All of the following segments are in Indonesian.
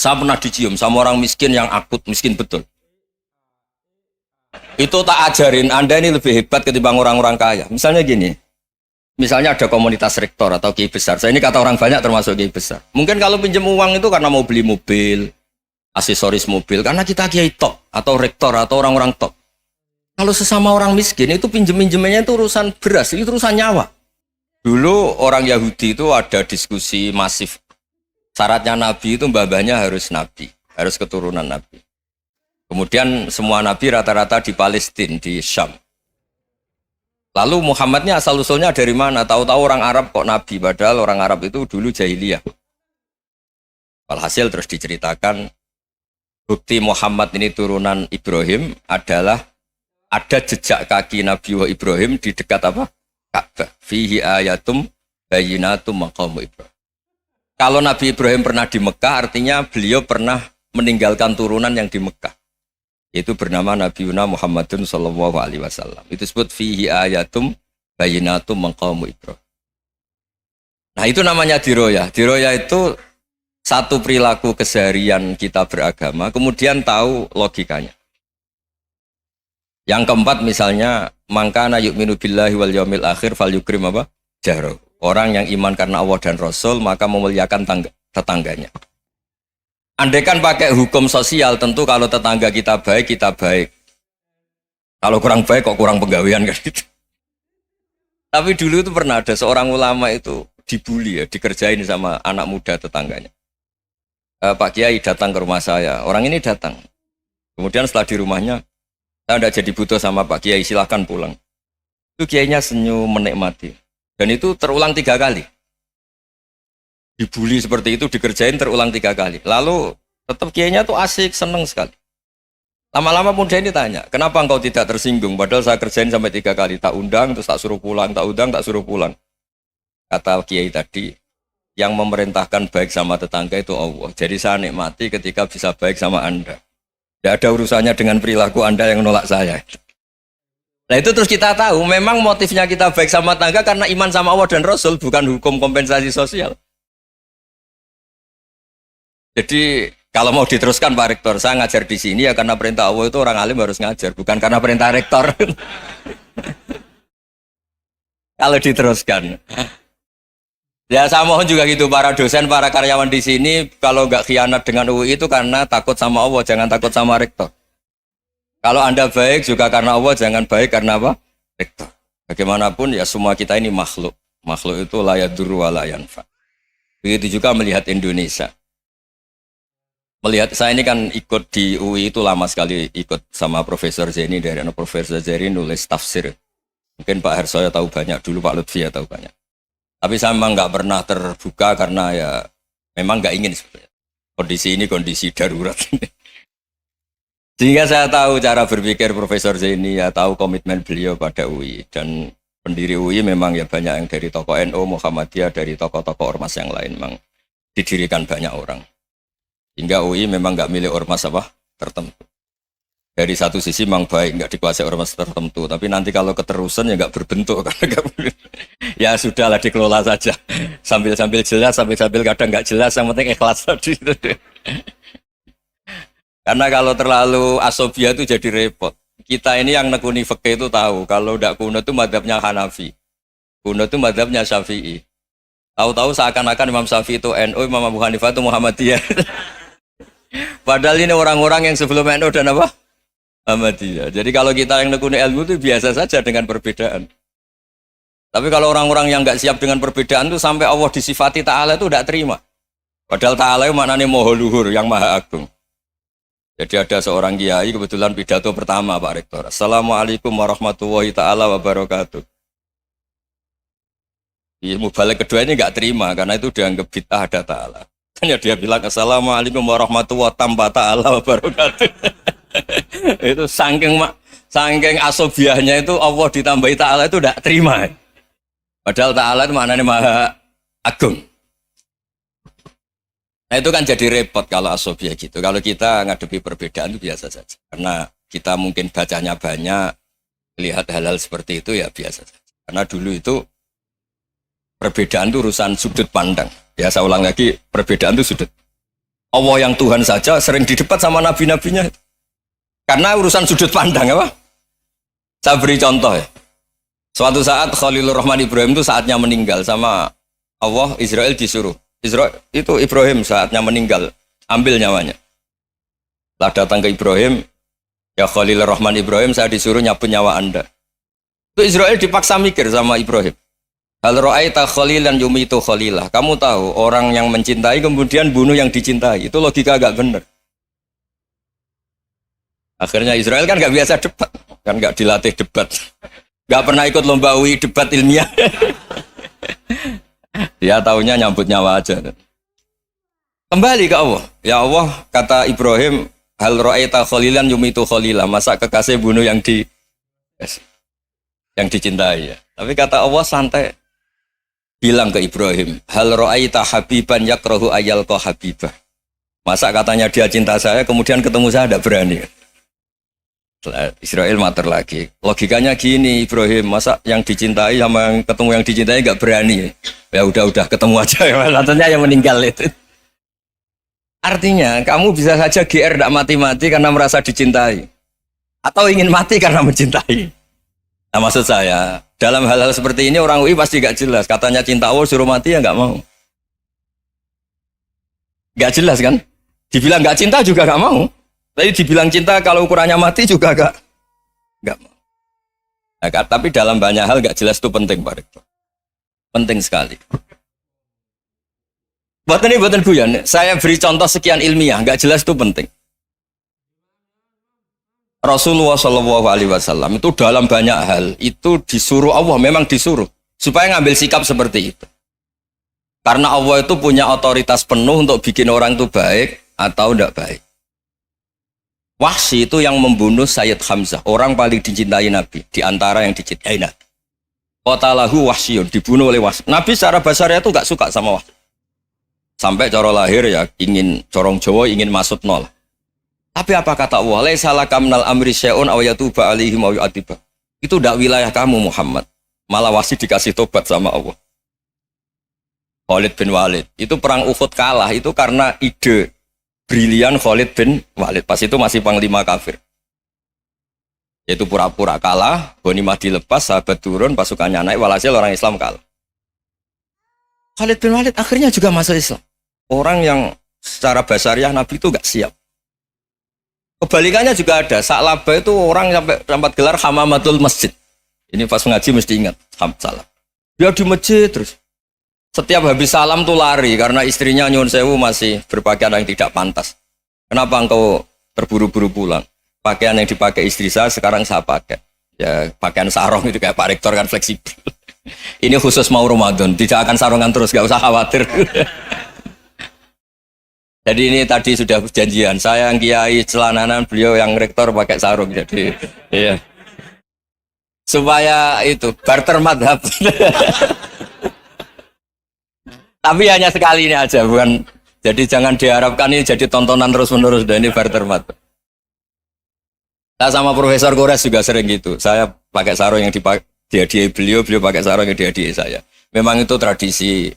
Saya pernah dicium sama orang miskin yang akut, miskin betul. Itu tak ajarin, Anda ini lebih hebat ketimbang orang-orang kaya. Misalnya gini, misalnya ada komunitas rektor atau kiai besar. Saya ini kata orang banyak termasuk kiai besar. Mungkin kalau pinjam uang itu karena mau beli mobil, aksesoris mobil, karena kita kiai top atau rektor atau orang-orang top. Kalau sesama orang miskin itu pinjem-pinjemannya itu urusan beras, itu urusan nyawa. Dulu orang Yahudi itu ada diskusi masif. Syaratnya Nabi itu mbah-mbahnya harus Nabi, harus keturunan Nabi. Kemudian semua Nabi rata-rata di Palestina, di Syam. Lalu Muhammadnya asal-usulnya dari mana? Tahu-tahu orang Arab kok Nabi, padahal orang Arab itu dulu jahiliyah. Walhasil terus diceritakan, bukti Muhammad ini turunan Ibrahim adalah ada jejak kaki Nabi Ibrahim di dekat apa? Ka'bah. Fihi ayatum bayyinatum maqamu Ibrahim. Kalau Nabi Ibrahim pernah di Mekah, artinya beliau pernah meninggalkan turunan yang di Mekah. Itu bernama Nabi Muhammadun sallallahu alaihi wasallam. Itu disebut fihi ayatum bayyinatum maqamu Ibrahim. Nah, itu namanya diroyah. Diroyah itu satu perilaku keseharian kita beragama, kemudian tahu logikanya. Yang keempat misalnya, mangkana yu'minu billahi wal yaumil akhir fal yukrim apa? Jaro. Orang yang iman karena Allah dan Rasul, maka memuliakan tetangganya. Andaikan pakai hukum sosial, tentu kalau tetangga kita baik, kita baik. Kalau kurang baik, kok kurang penggawean kan gitu. Tapi dulu itu pernah ada seorang ulama itu dibully ya, dikerjain sama anak muda tetangganya. Pak Kiai datang ke rumah saya, orang ini datang. Kemudian setelah di rumahnya, saya tidak jadi butuh sama Pak Kiai, silahkan pulang. Itu Kiainya senyum menikmati. Dan itu terulang 3 kali. Dibully seperti itu, dikerjain terulang 3 kali. Lalu tetap Kiainya tuh asik, seneng sekali. Lama-lama muda ini tanya, kenapa engkau tidak tersinggung? Padahal saya kerjain sampai 3 kali. Tak undang, terus tak suruh pulang, tak undang, tak suruh pulang. Kata Kiai tadi, yang memerintahkan baik sama tetangga itu Allah. Jadi saya nikmati ketika bisa baik sama Anda. Tidak ada urusannya dengan perilaku Anda yang menolak saya. Nah itu terus kita tahu, memang motifnya kita baik sama tangga karena iman sama Allah dan Rasul, bukan hukum kompensasi sosial. Jadi kalau mau diteruskan Pak Rektor, saya ngajar di sini ya karena perintah Allah itu orang alim harus ngajar, bukan karena perintah Rektor. Kalau diteruskan. Ya saya mohon juga gitu, para dosen, para karyawan di sini, kalau nggak khianat dengan UI itu karena takut sama Allah, jangan takut sama Rektor. Kalau Anda baik juga karena Allah, jangan baik karena apa? Rektor. Bagaimanapun ya semua kita ini makhluk. Makhluk itu la yadurru wa la yanfa. Begitu juga melihat Indonesia. Melihat saya ini kan ikut di UI itu lama sekali, ikut sama Profesor Zeni, dari Profesor Zeni nulis tafsir. Mungkin Pak Harsoyo tahu banyak, dulu Pak Lutfi ya tahu banyak. Tapi saya memang nggak pernah terbuka karena ya memang nggak ingin sebenarnya. Kondisi ini kondisi darurat. Sehingga saya tahu cara berpikir Profesor Zaini, ya tahu komitmen beliau pada UI. Dan pendiri UI memang ya banyak yang dari tokoh NU, Muhammadiyah, dari tokoh-tokoh ormas yang lain memang didirikan banyak orang. Hingga UI memang nggak milik ormas apa tertentu. Dari satu sisi memang baik, nggak dikuasai ormas tertentu. Tapi nanti kalau keterusan ya nggak berbentuk. Ya sudahlah dikelola saja. Sambil-sambil jelas, sambil-sambil kadang nggak jelas, yang penting ikhlas tadi. Karena kalau terlalu asobia itu jadi repot. Kita ini yang nekuni fikih itu tahu, kalau tidak kuno itu madhabnya Hanafi. Kuno itu madhabnya Syafi'i. Tahu-tahu seakan-akan Imam Syafi'i itu NU, Imam Abu Hanifah itu Muhammadiyah. Padahal ini orang-orang yang sebelum NU dan apa? Muhammadiyah. Jadi kalau kita yang nekuni ilmu itu biasa saja dengan perbedaan. Tapi kalau orang-orang yang nggak siap dengan perbedaan itu sampai Allah disifati Ta'ala itu tidak terima. Padahal Ta'ala itu maknanya Maha Luhur, yang Maha Agung. Jadi ada seorang kiai kebetulan pidato pertama Pak Rektor. Assalamualaikum warahmatullahi ta'ala wabarakatuh. Ilmu balik kedua ini nggak terima karena itu dianggap bid'ah ada Ta'ala. Hanya dia bilang Assalamualaikum warahmatullahi ta'ala wabarakatuh. Itu saking asobiahnya itu Allah ditambahi Ta'ala itu tidak terima. Padahal Ta'ala itu maknanya Maha Agung. Nah itu kan jadi repot kalau asobiah gitu. Kalau kita ngadepi perbedaan itu biasa saja. Karena kita mungkin bacanya banyak, lihat hal-hal seperti itu ya biasa saja. Karena dulu itu perbedaan itu urusan sudut pandang. Ya saya ulang lagi, perbedaan itu sudut. Allah yang Tuhan saja sering didebat sama nabi-nabinya. Karena urusan sudut pandang apa? Saya beri contoh ya. Suatu saat Khalilur Rahman Ibrahim itu saatnya meninggal sama Allah, Israel disuruh. Israel itu Ibrahim saatnya meninggal, ambil nyawanya. Setelah datang ke Ibrahim, ya Khalilur Rahman Ibrahim, saya disuruh nyabut nyawa Anda. Itu Israel dipaksa mikir sama Ibrahim. Hal ra'aita khalilan yumitu khalilah. Kamu tahu orang yang mencintai kemudian bunuh yang dicintai. Itu logika agak benar. Akhirnya Israel kan gak biasa debat. Kan gak dilatih debat. Gak pernah ikut lomba UI debat ilmiah. Dia taunya nyambut nyawa aja. Kembali ke Allah. Ya Allah, kata Ibrahim, hal ra'aita khalilan yumitu khalilah. Masa kekasih bunuh yang dicintai ya. Tapi kata Allah santai. Bilang ke Ibrahim, hal ra'aita habiban yakrahu ayyalqa habibah. Masa katanya dia cinta saya, kemudian ketemu saya tidak berani. Israel mater lagi. Logikanya gini Ibrahim, masa yang dicintai sama yang ketemu yang dicintai nggak berani. Ya udah ketemu aja. Katanya yang meninggal itu. Artinya kamu bisa saja GR tidak mati-mati karena merasa dicintai. Atau ingin mati karena mencintai. Nah maksud saya, dalam hal-hal seperti ini orang UI pasti gak jelas. Katanya cinta Allah suruh mati ya gak mau. Gak jelas kan? Dibilang gak cinta juga gak mau. Tapi dibilang cinta kalau ukurannya mati juga gak mau. Nah, tapi dalam banyak hal gak jelas itu penting Pak Rektor. Penting sekali. Buatan Buyan, saya beri contoh sekian ilmiah, gak jelas itu penting. Rasulullah SAW itu dalam banyak hal itu disuruh Allah, memang disuruh supaya ngambil sikap seperti itu. Karena Allah itu punya otoritas penuh untuk bikin orang itu baik atau tidak baik. Wahsy itu yang membunuh Sayyid Hamzah, orang paling dicintai Nabi, di antara yang dicintai Nabi. Qatalahu Wahsyun, dibunuh oleh Wahsy. Nabi secara basarnya itu gak suka sama Wahsy. Sampai cara lahir ya ingin corong Jawa, ingin masuk nol. Tapi apa kata Allah? Laisa laka minal amri syai'un aw yatuba alaihim aw yu'adziba. Itu tidak wilayah kamu Muhammad. Malah Wahsy dikasih tobat sama Allah. Khalid bin Walid. Itu perang Uhud kalah itu karena ide brilian Khalid bin Walid. Pas itu masih panglima kafir. Yaitu pura-pura kalah, ghanimah dilepas, sahabat turun, pasukannya naik, walhasil orang Islam kalah. Khalid bin Walid akhirnya juga masuk Islam. Orang yang secara basariah Nabi itu gak siap. Kebalikannya juga ada. Sa'labah itu orang sampai gelar hamamatul masjid. Ini pas ngaji mesti ingat salam. Dia di masjid terus. Setiap habis salam tuh lari karena istrinya nyuwun sewu masih berpakaian yang tidak pantas. Kenapa engkau terburu-buru pulang? Pakaian yang dipakai istri saya sekarang saya pakai. Ya pakaian sarung itu kayak Pak Rektor kan fleksibel. Ini khusus mau Ramadan, tidak akan sarungan terus, gak usah khawatir. Jadi ini tadi sudah perjanjian, saya yang kiai celananan, beliau yang rektor pakai sarung. Jadi iya. Supaya itu barter madhab. Tapi hanya sekali ini aja, bukan. Jadi jangan diharapkan ini jadi tontonan terus-menerus. Dan ini barter madhab. Saya sama Profesor Kores juga sering gitu. Saya pakai sarung yang dihadiahi beliau pakai sarung yang dihadiahi saya. Memang itu tradisi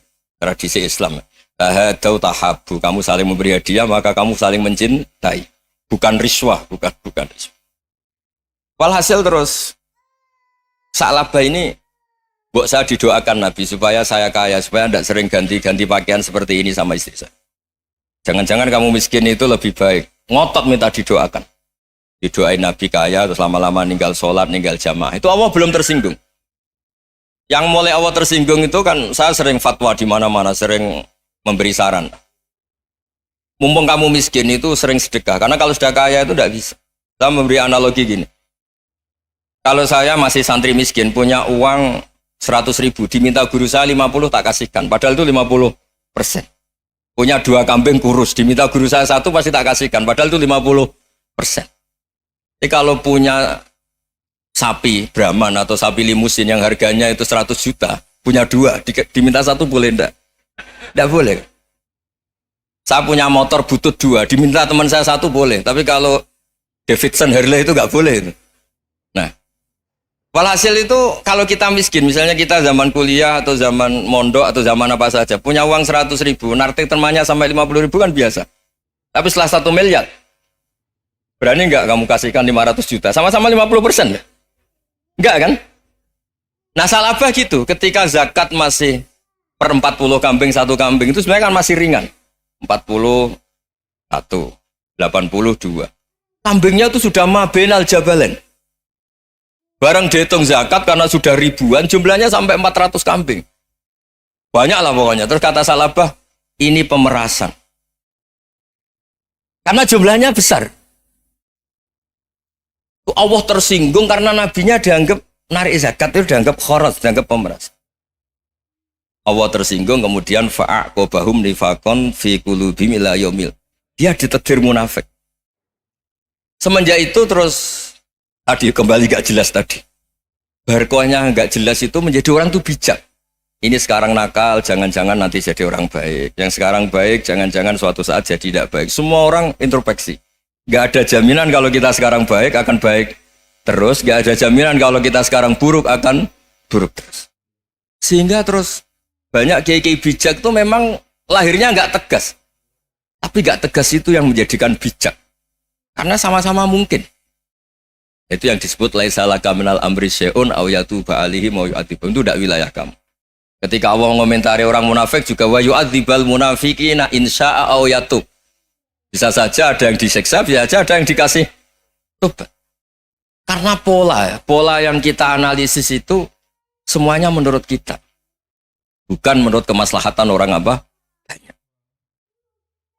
Islam. Tahadau tahabu, kamu saling memberi hadiah maka kamu saling mencintai, bukan riswah, bukan riswah. Walhasil terus Sa'labah ini buat saya didoakan Nabi supaya saya kaya, supaya tidak sering ganti-ganti pakaian seperti ini sama istri saya. Jangan-jangan kamu miskin itu lebih baik, ngotot minta didoakan. Didoain Nabi kaya terus lama-lama ninggal sholat, ninggal jamaah. Itu Allah belum tersinggung. Yang mulai Allah tersinggung itu kan saya sering fatwa di mana-mana, sering memberi saran. Mumpung kamu miskin itu sering sedekah, karena kalau sudah kaya itu tidak bisa. Saya memberi analogi gini. Kalau saya masih santri miskin, punya uang 100.000, diminta guru saya 50 tak kasihkan, padahal itu 50%. Punya 2 kambing kurus, diminta guru saya 1 pasti tak kasihkan, padahal itu 50%. Jadi kalau punya sapi Brahman atau sapi limusin yang harganya itu 100 juta, punya 2, diminta 1 boleh enggak? Tidak boleh. Saya punya motor butut 2, diminta teman saya 1 boleh. Tapi kalau Davidson Harley itu nggak boleh. Nah, walhasil itu kalau kita miskin, misalnya kita zaman kuliah atau zaman mondok atau zaman apa saja, punya uang 100.000, nartik temannya sampai 50.000 kan biasa. Tapi setelah 1 miliar, berani nggak kamu kasihkan 500 juta? Sama-sama 50%. Enggak kan? Nah salabah gitu, ketika zakat masih per 40 kambing, 1 kambing, itu sebenarnya kan masih ringan. 41, 82. Kambingnya itu sudah mabenal jabalen. Barang dihitung zakat karena sudah ribuan, jumlahnya sampai 400 kambing. Banyak lah pokoknya. Terus kata salabah, ini pemerasan. Karena jumlahnya besar. Allah tersinggung karena nabinya dianggap narik zakat itu dianggap khoros, dianggap pemeras. Allah tersinggung kemudian fa'aqobahum nifakon fi qulubihim ila yaumil. Dia ditetir munafik. Semenjak itu terus tadi kembali gak jelas tadi. Barkohnya gak jelas itu menjadi orang tuh bijak. Ini sekarang nakal, jangan-jangan nanti jadi orang baik. Yang sekarang baik, jangan-jangan suatu saat jadi tidak baik. Semua orang introspeksi. Gak ada jaminan kalau kita sekarang baik akan baik terus. Gak ada jaminan kalau kita sekarang buruk akan buruk terus. Sehingga terus banyak kiai-kiai bijak itu memang lahirnya gak tegas. Tapi gak tegas itu yang menjadikan bijak. Karena sama-sama mungkin. Itu yang disebut laisa laka minal amri syai'un aw yatuba alaihim wa yu'adzibum. Itu tidak wilayah kamu. Ketika Allah mengomentari orang munafik juga wa yu'adzibal munafiqina insya'a aw yatub. Bisa saja ada yang disiksa, bisa saja ada yang dikasih tobat. Karena pola yang kita analisis itu semuanya menurut kita. Bukan menurut kemaslahatan orang apa? Banyak.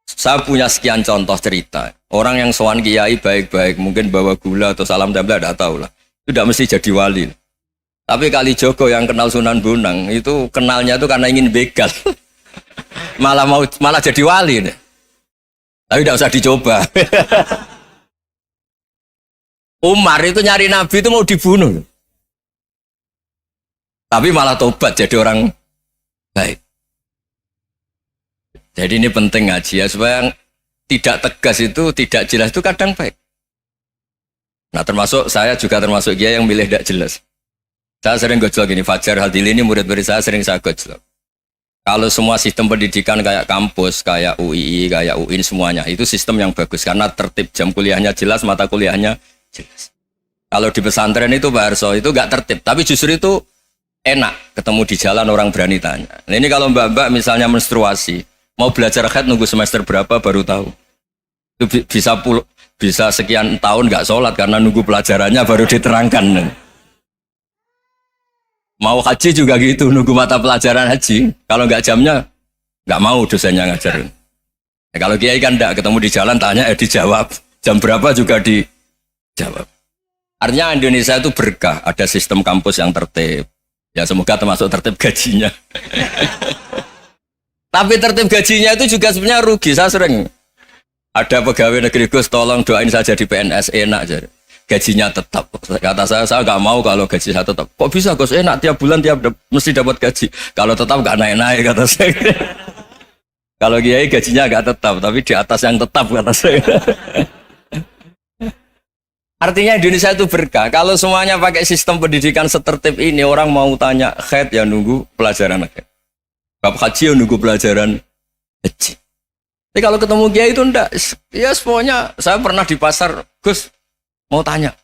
Saya punya sekian contoh cerita. Orang yang sowan kiai baik-baik, mungkin bawa gula atau salam tempel, tidak tahu lah. Itu tidak mesti jadi wali. Tapi Kalijogo yang kenal Sunan Bonang itu kenalnya itu karena ingin begal. malah jadi wali deh. Tapi tidak usah dicoba. Umar itu nyari Nabi itu mau dibunuh. Tapi malah tobat jadi orang baik. Jadi ini penting ngaji ya, supaya tidak tegas itu, tidak jelas itu kadang baik. Nah termasuk saya juga termasuk dia yang milih tidak jelas. Saya sering gojlok gini, Fajar Haldili ini murid-murid saya sering saya gojlok. Kalau semua sistem pendidikan kayak kampus, kayak UII, kayak UIN semuanya, itu sistem yang bagus. Karena tertib jam kuliahnya jelas, mata kuliahnya jelas. Kalau di pesantren itu Pak Arso, itu gak tertib. Tapi justru itu enak, ketemu di jalan orang berani tanya. Nah, ini kalau mbak-mbak misalnya menstruasi, mau belajar haid nunggu semester berapa baru tahu. Itu bisa sekian tahun gak sholat karena nunggu pelajarannya baru diterangkan. Mau haji juga gitu, nunggu mata pelajaran haji. Kalau nggak jamnya, nggak mau dosennya ngajarin. Ya, kalau kiai kan nggak ketemu di jalan, tanya dijawab. Jam berapa juga dijawab. Artinya Indonesia itu berkah, ada sistem kampus yang tertib. Ya semoga termasuk tertib gajinya. Tapi tertib gajinya itu juga sebenarnya rugi. Saya sering ada pegawai negeri Gus, tolong doain saja di PNS enak jadi. Gajinya tetap. Kata saya nggak mau kalau gaji saya tetap. Kok bisa Gus enak tiap bulan mesti dapat gaji. Kalau tetap nggak naik-naik kata saya. Kalau kiai gajinya nggak tetap, tapi di atas yang tetap kata saya. Artinya Indonesia itu berkah. Kalau semuanya pakai sistem pendidikan setertib ini, orang mau tanya haid ya nunggu pelajaran haid. Bab haji ya nunggu pelajaran haji. Tapi kalau ketemu kiai itu enggak. Ya semuanya. Saya pernah di pasar, Gus. Mau tanya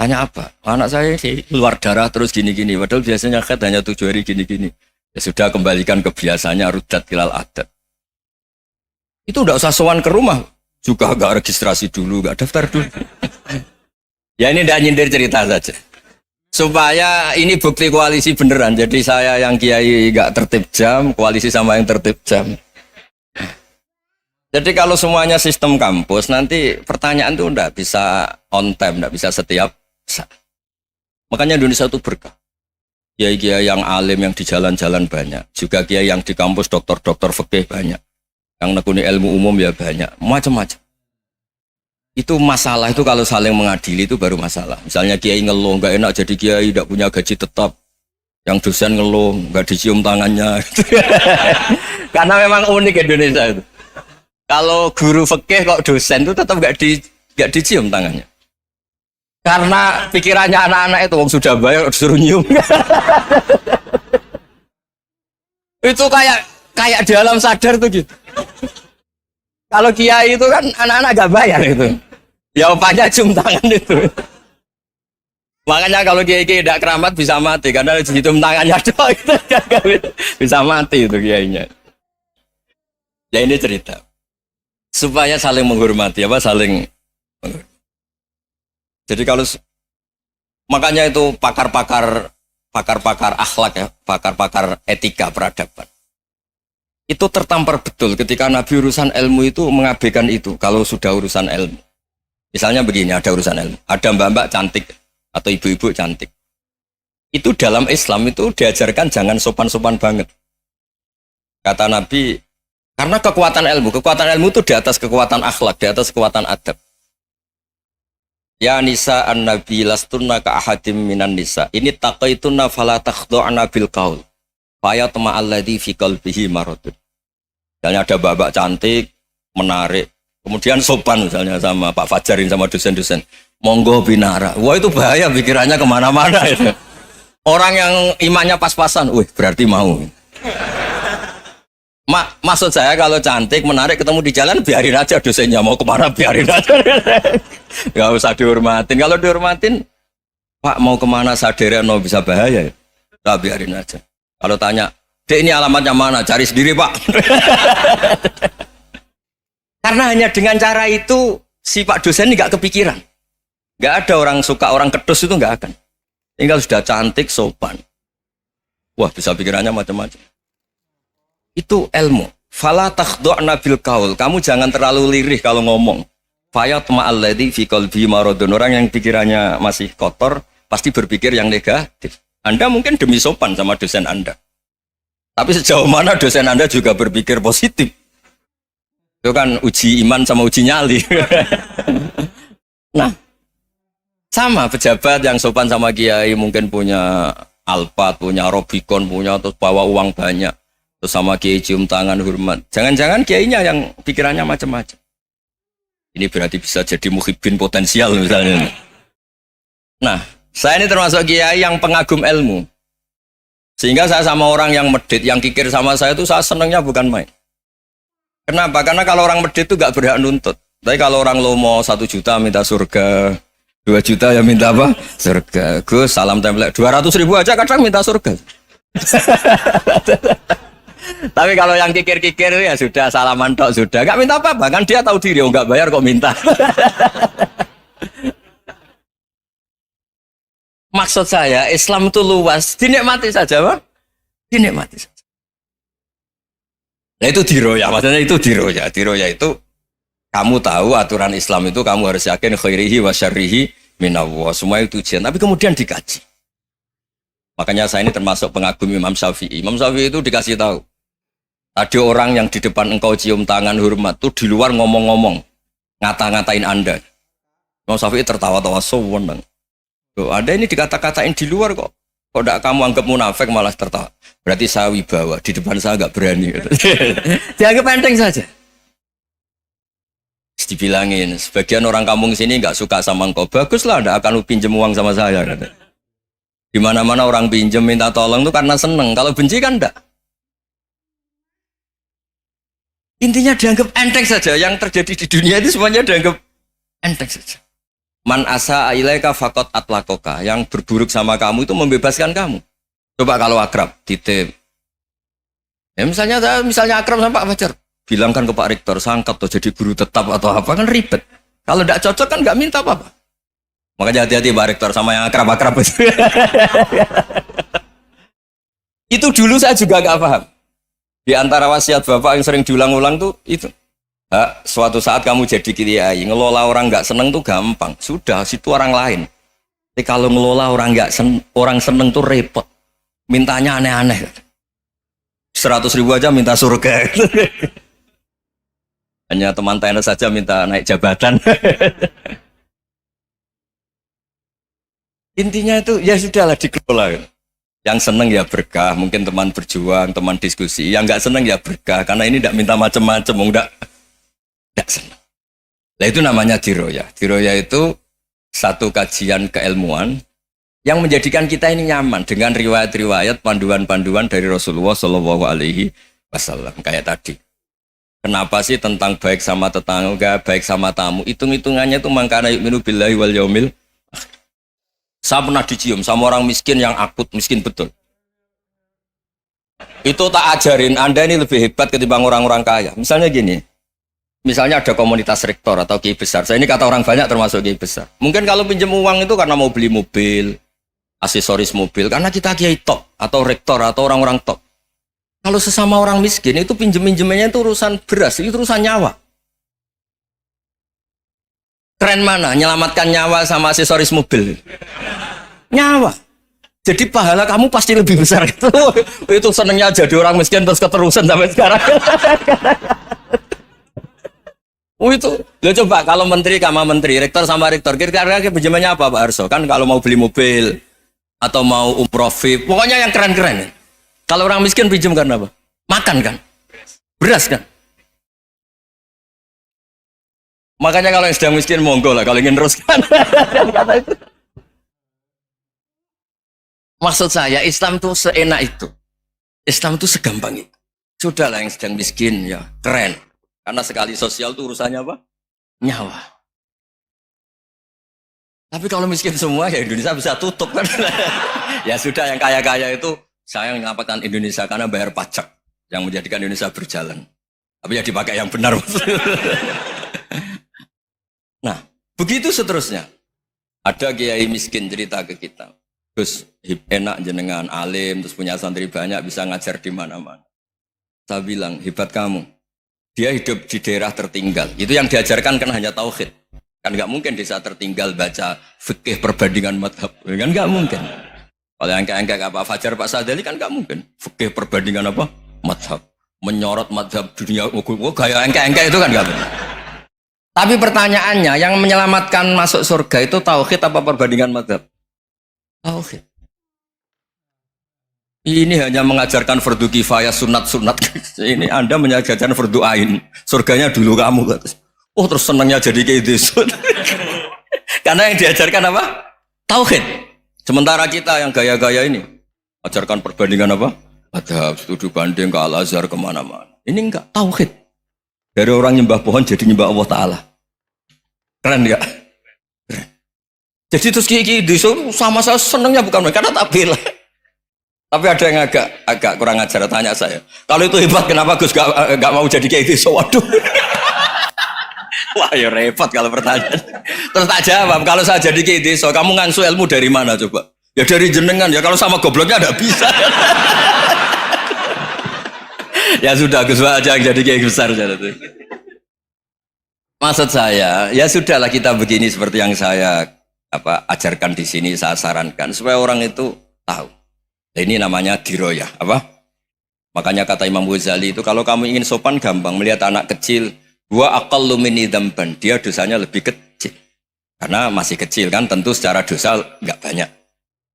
apa? Anak saya sih keluar darah terus gini-gini. Padahal biasanya haid hanya 7 hari gini-gini. Ya sudah kembalikan ke biasanya rudat kilal adat. Itu udah usah sowan ke rumah. Juga gak registrasi dulu, gak daftar dulu. Ya ini udah nyindir cerita saja. Supaya ini bukti koalisi beneran. Jadi saya yang kiai gak tertib jam, koalisi sama yang tertib jam. Jadi kalau semuanya sistem kampus, nanti pertanyaan itu enggak bisa on time, enggak bisa setiap saat. Makanya Indonesia itu berkah. Kiai-kiai yang alim yang di jalan-jalan banyak. Juga kiai yang di kampus dokter-dokter fikih banyak. Yang nekuni ilmu umum ya banyak. Macam-macam. Itu masalah itu kalau saling mengadili itu baru masalah. Misalnya kiai ngeluh, enggak enak jadi kiai, enggak punya gaji tetap. Yang dosen ngeluh, enggak dicium tangannya. Karena memang unik Indonesia itu. Kalau guru fikih kok dosen itu tetap gak dicium tangannya. Karena pikirannya anak-anak itu wong sudah bayar disuruh nyium. Itu kayak di alam sadar tuh gitu. Kalau kiai itu kan anak-anak gak bayar itu. Ya upahnya cium tangan itu. Makanya kalau kiai-kiai tidak keramat bisa mati karena cium tangannya doang itu bisa mati itu kiainya. Ya ini cerita supaya saling menghormati apa saling. Jadi kalau makanya itu pakar-pakar akhlak ya, pakar-pakar etika peradaban. Itu tertampar betul ketika Nabi urusan ilmu itu mengabaikan itu kalau sudah urusan ilmu. Misalnya begini, ada urusan ilmu, ada mbak-mbak cantik atau ibu-ibu cantik. Itu dalam Islam itu diajarkan jangan sopan-sopan banget. Kata Nabi, karena kekuatan ilmu itu di atas kekuatan akhlak, di atas kekuatan adab. Ya nisa an-nabi lastunna ka ahadim minan nisa. Ini taqaitunna fala takhdu'na bil qaul. Fa yatma alladhi fi qalbihi maradun. Misalnya ada babak cantik, menarik, kemudian sopan misalnya sama Pak Fajarin sama dosen-dosen. Monggo binara. Wah itu bahaya pikirannya kemana-mana itu. Orang yang imannya pas-pasan, wih berarti mau. Maksud saya kalau cantik, menarik, ketemu di jalan, biarin aja dosennya mau kemana, biarin aja. Gak usah dihormatin. Kalau dihormatin, Pak mau kemana sadere no bisa bahaya ya. Nah, biarin aja. Kalau tanya, Dek ini alamatnya mana? Cari sendiri Pak. Karena hanya dengan cara itu, si Pak dosen ini gak kepikiran. Gak ada orang suka, orang kedus itu gak akan. Tinggal sudah cantik, sopan. Wah bisa pikirannya macam-macam. Itu ilmu. Fala takhdu'na bil qaul. Kamu jangan terlalu lirih kalau ngomong. Fayatma alladzi fi qalbi maradun. Orang yang pikirannya masih kotor pasti berpikir yang negatif. Anda mungkin demi sopan sama dosen Anda. Tapi sejauh mana dosen Anda juga berpikir positif. Itu kan uji iman sama uji nyali. Nah, sama pejabat yang sopan sama kiai mungkin punya Alphard, punya Robicon, punya terus bawa uang banyak. Terus sama kiai cium tangan hormat. Jangan-jangan kiainya yang pikirannya macam-macam. Ini berarti bisa jadi muhibbin potensial misalnya. Nah, saya ini termasuk kiai yang pengagum ilmu. Sehingga saya sama orang yang medit, yang kikir sama saya itu saya senangnya bukan main. Kenapa? Karena kalau orang medit itu gak berhak nuntut. Tapi kalau orang lomo 1 juta minta surga, 2 juta ya minta apa? Surga. Gus salam template 200.000 aja kadang minta surga. Tapi kalau yang kikir-kikir ya sudah salaman tok sudah, nggak minta apa-apa kan dia tahu diri, oh nggak bayar kok minta. Maksud saya Islam itu luas, dinikmati saja, Pak. Dinikmati saja. Nah itu diroya, maksudnya itu diroya. Diroya itu kamu tahu aturan Islam itu kamu harus yakin khairihi wa syarrihi minallah. Semua itu ujian, tapi kemudian dikaji. Makanya saya ini termasuk pengagum Imam Syafi'i. Imam Syafi'i itu dikasih tahu. Ada orang yang di depan engkau cium tangan hormat tuh di luar ngomong-ngomong, ngata-ngatain Anda. Imam Syafi'i tertawa-tawa sewenang. Loh, ada ini dikata-katain di luar kok. Kok tidak kamu anggap munafik malah tertawa. Berarti saya wibawa, di depan saya nggak berani. Dianggap enteng saja. Dibilangin, sebagian orang kampung sini nggak suka sama engkau. Baguslah, tidak akan pinjam uang sama saya. Di mana-mana orang pinjam minta tolong tuh karena seneng. Kalau benci kan enggak. Intinya dianggap enteng saja. Yang terjadi di dunia itu semuanya dianggap enteng saja. Man asa ilaika faqat atlakoka. Yang berburuk sama kamu itu membebaskan kamu. Coba kalau akrab, titip. Ya misalnya akrab sama Pak Fajar. Bilangkan ke Pak Rektor, sangkat tuh jadi guru tetap atau apa kan ribet. Kalau tidak cocok kan nggak minta apa-apa. Makanya hati-hati Pak Rektor sama yang akrab-akrab itu. Itu dulu saya juga nggak paham. Di antara wasiat Bapak yang sering diulang-ulang tuh itu. Suatu saat kamu jadi kiai, ngelola orang nggak seneng tuh gampang. Sudah, situ orang lain. Tapi kalau ngelola orang orang seneng tuh repot. Mintanya aneh-aneh. 100.000 aja minta surga. Hanya teman tenis saja minta naik jabatan. Intinya itu ya sudahlah dikelola. Yang seneng ya berkah, mungkin teman berjuang, teman diskusi. Yang nggak seneng ya berkah, karena ini tidak minta macam-macam, nggak seneng. Nah itu namanya diroya. Diroya itu satu kajian keilmuan yang menjadikan kita ini nyaman dengan riwayat-riwayat, panduan-panduan dari Rasulullah Shallallahu Alaihi Wasallam kayak tadi. Kenapa sih tentang baik sama tetangga, baik sama tamu? Hitung-hitungannya itu mangkana yu'minu billahi wal yaumil. Saya pernah dicium sama orang miskin yang akut, miskin betul. Itu tak ajarin, Anda ini lebih hebat ketimbang orang-orang kaya. Misalnya gini, misalnya ada komunitas rektor atau kiai besar. Saya ini kata orang banyak termasuk kiai besar. Mungkin kalau pinjam uang itu karena mau beli mobil, aksesoris mobil, karena kita kiai top, atau rektor, atau orang-orang top. Kalau sesama orang miskin itu pinjem-pinjemannya itu urusan beras, itu urusan nyawa. Keren mana? Nyelamatkan nyawa sama aksesoris mobil. Nyawa. Jadi pahala kamu pasti lebih besar itu. Itu senengnya jadi orang miskin terus keterusan sampai sekarang. Itu. Lo coba kalau menteri sama menteri, rektor sama rektor, kira-kira pinjemannya apa Pak Arso? Kan kalau mau beli mobil atau mau umroh VIP, pokoknya yang keren-keren. Kalau orang miskin pinjam karena apa? Makan kan? Beras kan? Makanya kalau yang sedang miskin monggo lah kalau ingin teruskan. Maksud saya Islam tuh seenak itu. Islam tuh segampang itu. Sudahlah yang sedang miskin ya keren. Karena sekali sosial tuh urusannya apa? Nyawa. Tapi kalau miskin semua ya Indonesia bisa tutup kan. Ya sudah yang kaya-kaya itu saya mengatakan Indonesia karena bayar pajak yang menjadikan Indonesia berjalan. Tapi ya dipakai yang benar. Nah, begitu seterusnya. Ada kiai miskin cerita ke kita. Terus enak jenengan alim, terus punya santri banyak, bisa ngajar di mana-mana. Saya bilang, hebat kamu. Dia hidup di daerah tertinggal. Itu yang diajarkan kan hanya tauhid. Kan nggak mungkin desa tertinggal baca fikih perbandingan madhab. Kan nggak mungkin. Kalau yang kayak Pak Fajar, Pak Sadali kan nggak mungkin. Fikih perbandingan apa? Madhab. Menyorot madhab dunia. Gaya engke-engke itu kan nggak benar. Tapi pertanyaannya, yang menyelamatkan masuk surga itu tauhid apa perbandingan madhab? Tauhid. Ini hanya mengajarkan fardu kifayah, sunat-sunat. Ini Anda mengajarkan fardu ain. Surganya dulu kamu. Oh terus senangnya jadi kayak gitu. Karena yang diajarkan apa? Tauhid. Sementara kita yang gaya-gaya ini ajarkan perbandingan apa? Madhab, studi banding ke Al-Azhar kemana-mana. Ini enggak tauhid. Dari orang nyembah pohon jadi nyembah Allah Ta'ala. Keren ya? Keren. Jadi terus kiai sama saya senangnya bukan karena tak bela. Tapi ada yang agak kurang ajar tanya saya. Kalau itu hebat kenapa Gus gak mau jadi kiai desa? Waduh. Wah ya repot kalau pertanyaan. Terus tak jawab, kalau saya jadi kiai desa, kamu ngangsu ilmu dari mana coba? Ya dari jenengan, ya kalau sama gobloknya ada bisa. Ya sudah, Gus aja yang jadi kiai besar. Maksud saya, ya sudahlah kita begini seperti yang saya ajarkan di sini, saya sarankan supaya orang itu tahu. Nah, ini namanya diroyah, apa? Makanya kata Imam Ghazali itu kalau kamu ingin sopan gampang melihat anak kecil, wa aqallu minni dzamban, dia dosanya lebih kecil. Karena masih kecil kan tentu secara dosa enggak banyak.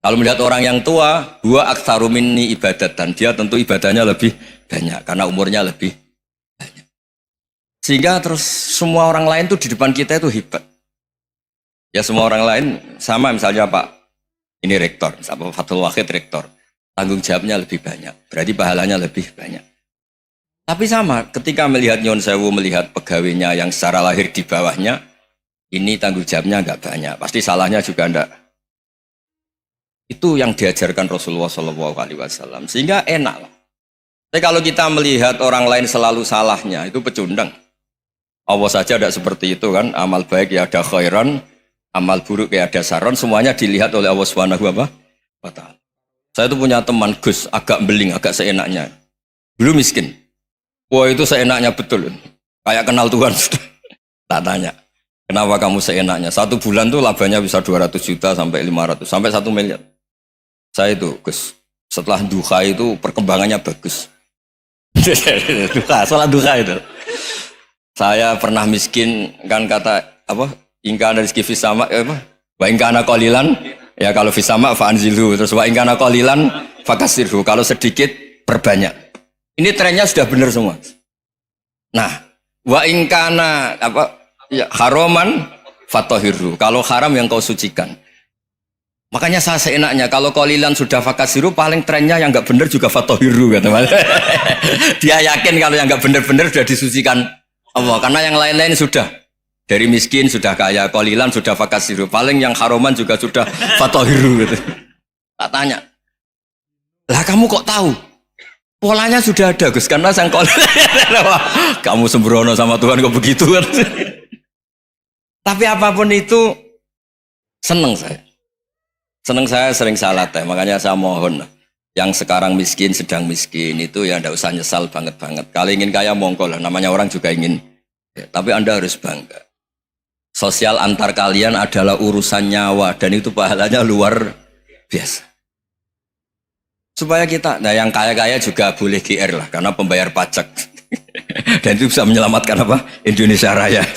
Kalau melihat orang yang tua, wa aktsaru minni ibadatan, dia tentu ibadahnya lebih banyak karena umurnya lebih banyak. Sehingga terus semua orang lain tuh di depan kita itu hebat. Ya semua orang lain sama misalnya Pak ini rektor, misalnya Fathul Wahid rektor. Tanggung jawabnya lebih banyak, berarti pahalanya lebih banyak. Tapi sama, ketika melihat Nyon Sewu, melihat pegawainya yang secara lahir di bawahnya, ini tanggung jawabnya nggak banyak, pasti salahnya juga enggak. Itu yang diajarkan Rasulullah SAW, sehingga enak lah. Tapi kalau kita melihat orang lain selalu salahnya, itu pecundang. Allah saja tidak seperti itu kan, amal baik ya ada khairan, amal buruk ya ada saron, semuanya dilihat oleh Allah Subhanahu wa Ta'ala. Saya tuh punya teman Gus, agak beling, agak seenaknya. Dulu miskin. Wah itu seenaknya betul. Kayak kenal Tuhan sudah. Tak tanya, kenapa kamu seenaknya? 1 bulan tuh labanya bisa 200 juta sampai 500, sampai 1 miliar. Saya itu Gus, setelah duha itu perkembangannya bagus. Duha, sholat duha itu. Saya pernah miskin, kan kata, apa, ingka dari rezeki fisama, apa? Wa ingkana qalilan, ya kalau fisama fa'anzilhu, terus wa ingkana qalilan fakasirhu, kalau sedikit perbanyak. Ini trennya sudah benar semua. Nah, wa ingkana apa ya haraman fatahirhu, kalau haram yang kau sucikan. Makanya saya seenaknya kalau qalilan sudah fakasiru paling trennya yang nggak bener juga fatohiru kata Mas. Dia yakin kalau yang nggak bener-bener sudah disucikan Allah karena yang lain-lain sudah dari miskin sudah kaya, qalilan sudah fakasiru, paling yang haroman juga sudah fatohiru gitu. Tak tanya, lah kamu kok tahu? Polanya sudah ada Gus karena sang qalilan. Kamu sembrono sama Tuhan kok begitu kan? Tapi apapun itu seneng saya. Seneng saya sering salah teh, makanya saya mohon yang sekarang miskin sedang miskin itu ya ndak usah nyesal banget-banget. Kalau ingin kaya monggo lah, namanya orang juga ingin. Ya, tapi Anda harus bangga. Sosial antar kalian adalah urusan nyawa dan itu pahalanya luar biasa. Supaya kita, nah yang kaya-kaya juga boleh GR lah karena pembayar pajak. Dan itu bisa menyelamatkan apa? Indonesia Raya.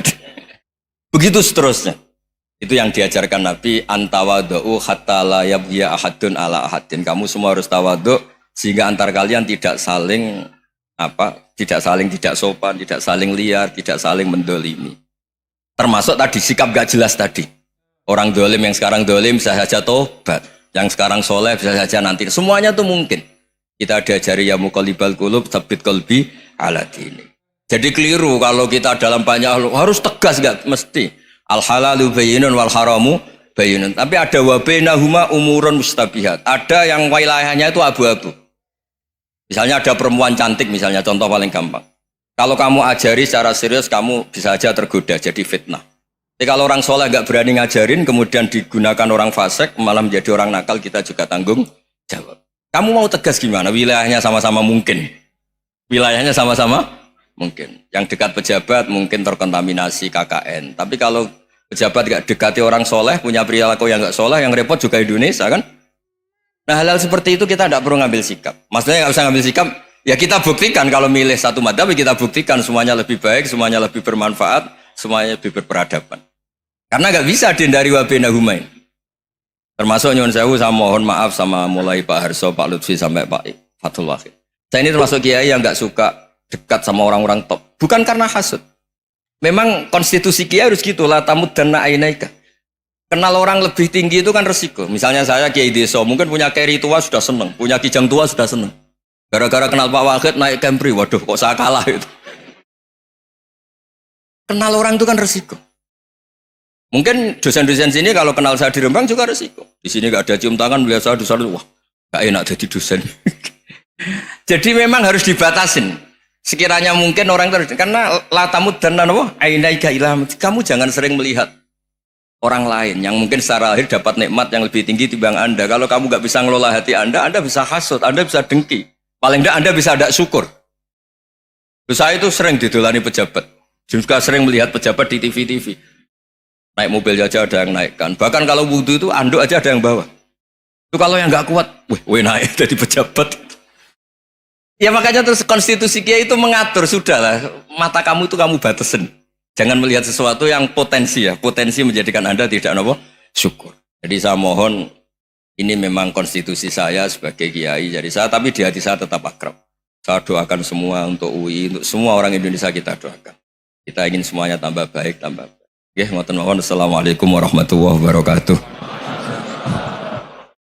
Begitu seterusnya. Itu yang diajarkan Nabi, antawadhu hatta la yabghiya ahadun ala ahadin. Kamu semua harus tawadhu sehingga antar kalian tidak saling tidak sopan, tidak saling liar, tidak saling mendolimi. Termasuk tadi sikap gak jelas tadi. Orang dolim yang sekarang dolim bisa saja tobat, yang sekarang soleh bisa saja nanti. Semuanya tuh mungkin. Kita diajari ya muqallibal qulub tsabbit qalbi ala dini. Jadi keliru kalau kita dalam banyak harus tegas, gak mesti. Al halalu bayyinun wal haramu bayyinun. Tapi ada wa bainahuma umurun mustabihat. Ada yang wilayahnya itu abu-abu. Misalnya ada perempuan cantik misalnya, contoh paling gampang. Kalau kamu ajari secara serius kamu bisa aja tergoda jadi fitnah. Tapi kalau orang soleh nggak berani ngajarin kemudian digunakan orang fasik malah menjadi orang nakal, kita juga tanggung jawab. Kamu mau tegas gimana? Wilayahnya sama-sama mungkin. Wilayahnya sama-sama mungkin. Yang dekat pejabat mungkin terkontaminasi KKN. Tapi kalau pejabat gak dekati orang soleh, punya perilaku yang gak soleh, yang repot juga Indonesia kan. Nah hal-hal seperti itu kita tidak perlu ngambil sikap. Maksudnya gak usah ngambil sikap, ya kita buktikan kalau milih satu madhab, kita buktikan semuanya lebih baik, semuanya lebih bermanfaat, semuanya lebih berperadaban. Karena gak bisa dihindari wa bainahuma. Termasuk nyuwun sewu, saya mohon maaf sama mulai Pak Harso, Pak Lutfi sampai Pak Fathul Wahid. Saya ini termasuk kiai yang gak suka dekat sama orang-orang top, bukan karena hasud. Memang konstitusi kiai harus gitu, la tamuddanna ainaika. Kenal orang lebih tinggi itu kan resiko. Misalnya saya kiai desa, mungkin punya keri tua sudah seneng, punya kijang tua sudah seneng. Gara-gara kenal Pak Wahid naik Kempri, waduh kok saya kalah itu. Kenal orang itu kan resiko. Mungkin dosen-dosen sini kalau kenal saya di Rembang juga resiko. Di sini gak ada cium tangan, melihat saya dosen, wah gak enak jadi dosen. Jadi memang harus dibatasin. Sekiranya mungkin orang terus karena latamud dan ainaika ilham, kamu jangan sering melihat orang lain yang mungkin secara lahir dapat nikmat yang lebih tinggi timbang Anda. Kalau kamu nggak bisa ngelola hati Anda bisa hasut, Anda bisa dengki. Paling tidak Anda bisa ada syukur. Saya itu sering didolani pejabat, juga sering melihat pejabat di TV. Naik mobil aja ada yang naikkan. Bahkan kalau wudhu itu anduk aja ada yang bawa. Itu kalau yang nggak kuat, weh naik jadi pejabat. Ya makanya terus konstitusi kiai itu mengatur, sudahlah mata kamu itu kamu batasin. Jangan melihat sesuatu yang potensi menjadikan Anda tidak syukur. Jadi saya mohon, ini memang konstitusi saya sebagai kiai, jadi saya, tapi di hati saya tetap akrab. Saya doakan semua untuk UI, untuk semua orang Indonesia kita doakan. Kita ingin semuanya tambah baik, tambah baik. Assalamualaikum warahmatullahi wabarakatuh.